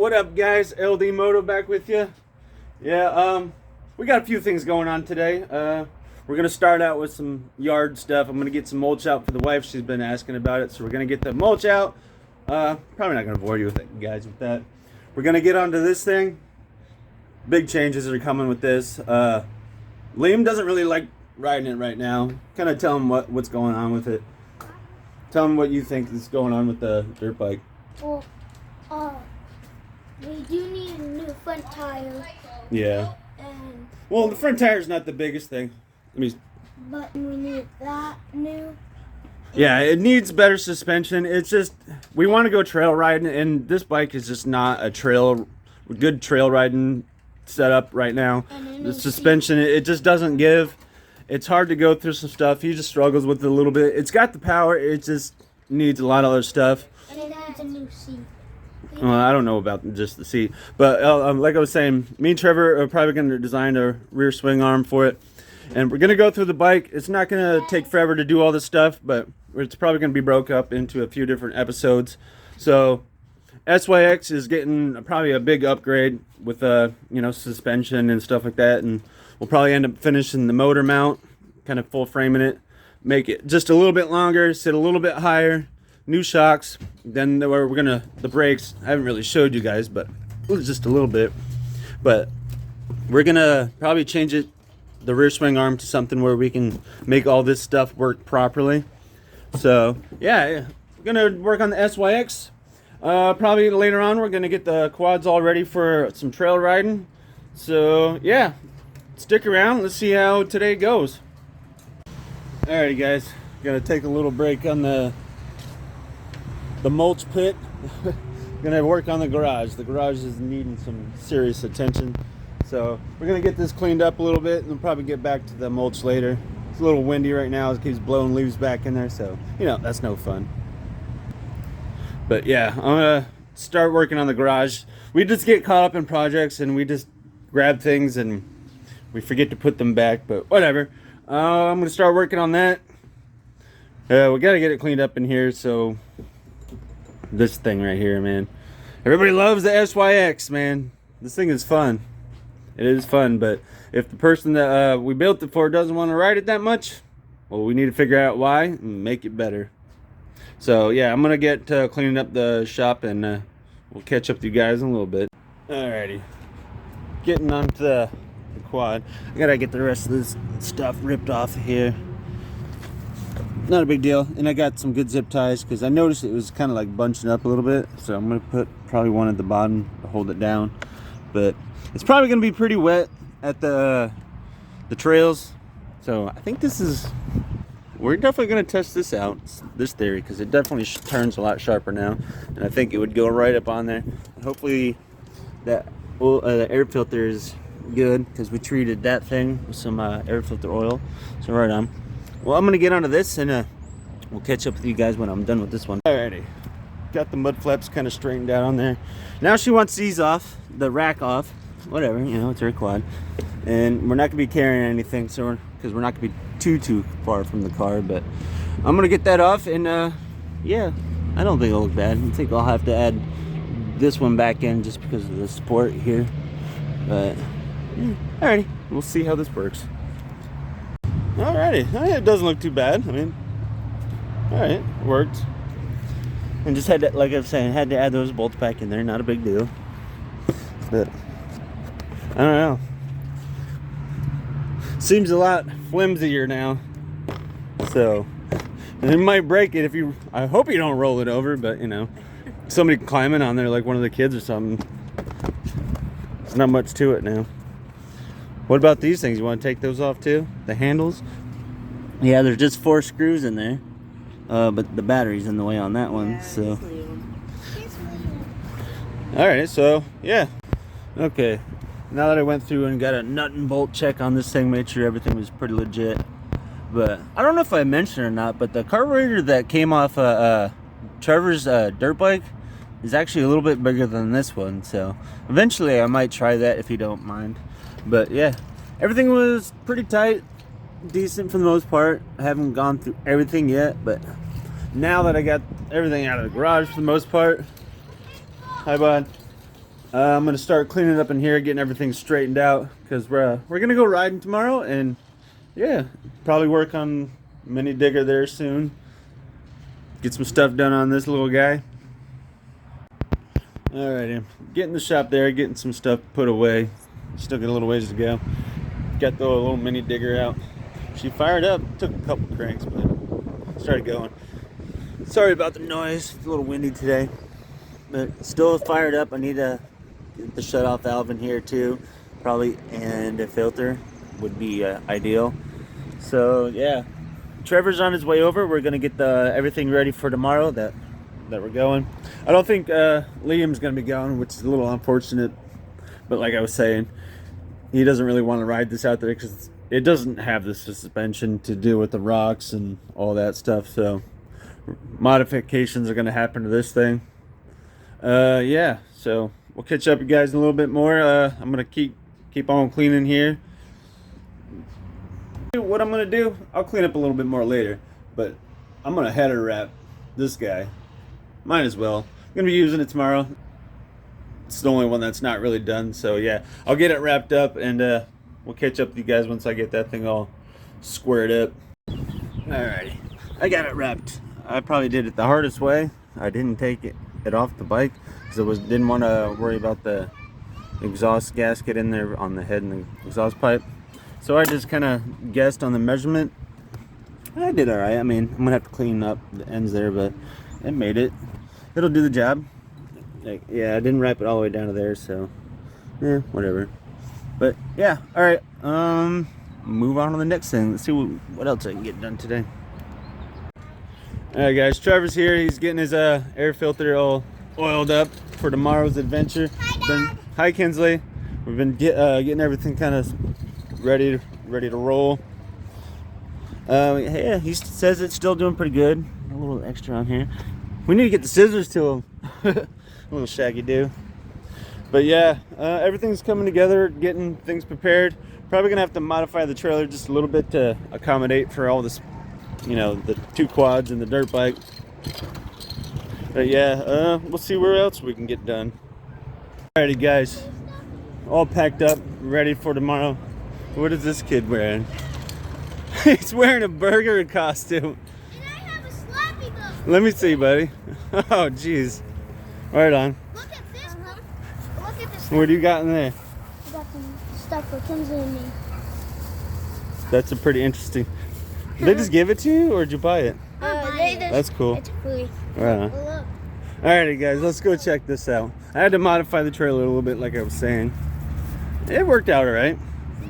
What up, guys? LD Moto back with you. Yeah, we got a few things going on today. We're gonna start out with some yard stuff. I'm gonna get some mulch out for the wife. She's been asking about it, so we're gonna get the mulch out. Probably not gonna bore you with it, guys, with that. We're gonna get onto this thing. Big changes are coming with this. Liam doesn't really like riding it right now. Kind of tell him what's going on with it. Tell him what you think is going on with the dirt bike. Well, we do need a new front tire. Yeah. And Well, the front tire is not the biggest thing. but we need that new. Yeah, it needs better suspension. It's just, we want to go trail riding, and this bike is just not a good trail riding setup right now. The suspension, it just doesn't give. It's hard to go through some stuff. He just struggles with it a little bit. It's got the power. It just needs a lot of other stuff. And it needs a new seat. Well, I don't know about just the seat, but like I was saying, me and Trevor are probably going to design a rear swing arm for it, and we're going to go through the bike. It's not going to take forever to do all this stuff, but it's probably going to be broke up into a few different episodes. So SYX is getting probably a big upgrade with suspension and stuff like that, and we'll probably end up finishing the motor mount, kind of full framing it, make it just a little bit longer, sit a little bit higher. New shocks. Then the brakes, I haven't really showed you guys, but it was just a little bit. But we're gonna probably change the rear swing arm to something where we can make all this stuff work properly. So yeah, we're gonna work on the SYX. Probably later on we're gonna get the quads all ready for some trail riding. So yeah, stick around. Let's see how today goes. Alrighty, guys, gonna take a little break on the mulch pit. Gonna work on the garage. The garage is needing some serious attention, so we're gonna get this cleaned up a little bit and we'll probably get back to the mulch later. It's a little windy right now. It keeps blowing leaves back in there, so that's no fun. But yeah, I'm gonna start working on the garage. We just get caught up in projects and we just grab things and we forget to put them back, but whatever. I'm gonna start working on that. We gotta get it cleaned up in here. So this thing right here, man, everybody loves the SYX, man. This thing is fun. It is fun, but if the person that we built it for doesn't want to ride it that much, well, we need to figure out why and make it better. So yeah, I'm gonna get cleaning up the shop, and we'll catch up with you guys in a little bit. Alrighty, getting onto the quad. I gotta get the rest of this stuff ripped off here. Not a big deal, and I got some good zip ties because I noticed it was kind of like bunching up a little bit, so I'm gonna put probably one at the bottom to hold it down. But it's probably gonna be pretty wet at the trails, so I think we're definitely gonna test this out, this theory, because it definitely turns a lot sharper now, and I think it would go right up on there. And hopefully that the air filter is good because we treated that thing with some air filter oil, so right on. Well, I'm gonna get onto this, and we'll catch up with you guys when I'm done with this one. Alrighty, got the mud flaps kind of straightened out on there. Now she wants these off, the rack off, whatever, it's her quad, and we're not gonna be carrying anything, so because we're not gonna be too far from the car. But I'm gonna get that off, and yeah, I don't think it'll look bad. I think I'll have to add this one back in just because of the support here. But yeah, alrighty, we'll see how this works. Alrighty, it doesn't look too bad. I mean, alright, it worked. And just had to, like I was saying, had to add those bolts back in there. Not a big deal. But I don't know. Seems a lot flimsier now. So it might break it if you. I hope you don't roll it over, but somebody climbing on there like one of the kids or something. There's not much to it now. What about these things? You want to take those off too? The handles? Yeah, there's just 4 screws in there. But the battery's in the way on that one, so. Alright, so, yeah. Okay. Now that I went through and got a nut and bolt check on this thing, made sure everything was pretty legit. But, I don't know if I mentioned it or not, but the carburetor that came off Trevor's dirt bike is actually a little bit bigger than this one, so eventually I might try that if you don't mind. But yeah, everything was pretty tight, decent for the most part. I haven't gone through everything yet, but now that I got everything out of the garage for the most part. Hi, bud. I'm gonna start cleaning up in here, getting everything straightened out, because we're gonna go riding tomorrow, and yeah, probably work on mini digger there soon. Get some stuff done on this little guy. Alrighty, getting the shop there, getting some stuff put away. Still got a little ways to go. Got the little mini digger out. She fired up, took a couple cranks, but started going. Sorry about the noise, it's a little windy today, but still fired up. I need to get the shut-off valve in here too, probably, and a filter would be ideal. So yeah, Trevor's on his way over. We're gonna get everything ready for tomorrow that we're going. I don't think Liam's gonna be going, which is a little unfortunate, but like I was saying, he doesn't really want to ride this out there because it doesn't have the suspension to do with the rocks and all that stuff. So modifications are going to happen to this thing. Yeah, so we'll catch up with you guys in a little bit more. I'm going to keep on cleaning here. What I'm going to do, I'll clean up a little bit more later, but I'm going to header wrap this guy. Might as well. I'm going to be using it tomorrow. It's the only one that's not really done, so yeah, I'll get it wrapped up, and we'll catch up with you guys once I get that thing all squared up. Alrighty, I got it wrapped. I probably did it the hardest way. I didn't take it off the bike because I didn't want to worry about the exhaust gasket in there on the head and the exhaust pipe. So I just kind of guessed on the measurement. I did all right. I mean, I'm gonna have to clean up the ends there, but it made it. It'll do the job. Like, yeah, I didn't wrap it all the way down to there, so yeah, whatever. But yeah, all right. Move on to the next thing. Let's see what else I can get done today. All right, guys. Trevor's here. He's getting his air filter all oiled up for tomorrow's adventure. Hi, Kinsley. We've been getting everything kind of ready to roll. Yeah, he says it's still doing pretty good. A little extra on here. We need to get the scissors to him. A little shaggy do. But yeah, everything's coming together, getting things prepared. Probably gonna have to modify the trailer just a little bit to accommodate for all this, you know, the 2 quads and the dirt bike. But yeah, we'll see where else we can get done. Alrighty, guys, all packed up, ready for tomorrow. What is this kid wearing? He's wearing a burger costume. And I have a slappy book. Let me see, buddy. Oh, jeez. Right on. Look at this book. Look at this. What do you got in there? I got some stuff for Kinsley and me. That's a pretty interesting. Did they just give it to you, or did you buy it? That's cool. It's free. Right on. Oh, look. Alrighty, guys, let's go check this out. I had to modify the trailer a little bit, like I was saying. It worked out alright.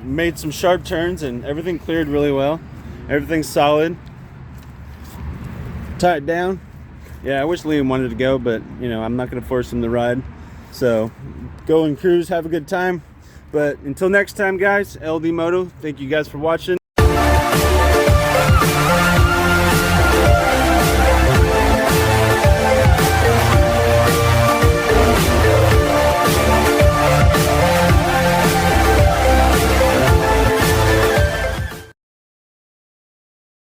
Made some sharp turns, and everything cleared really well. Everything's solid. Tied down. Yeah, I wish Liam wanted to go, but you know, I'm not going to force him to ride. So go and cruise, have a good time. But until next time, guys, LD Moto, thank you guys for watching.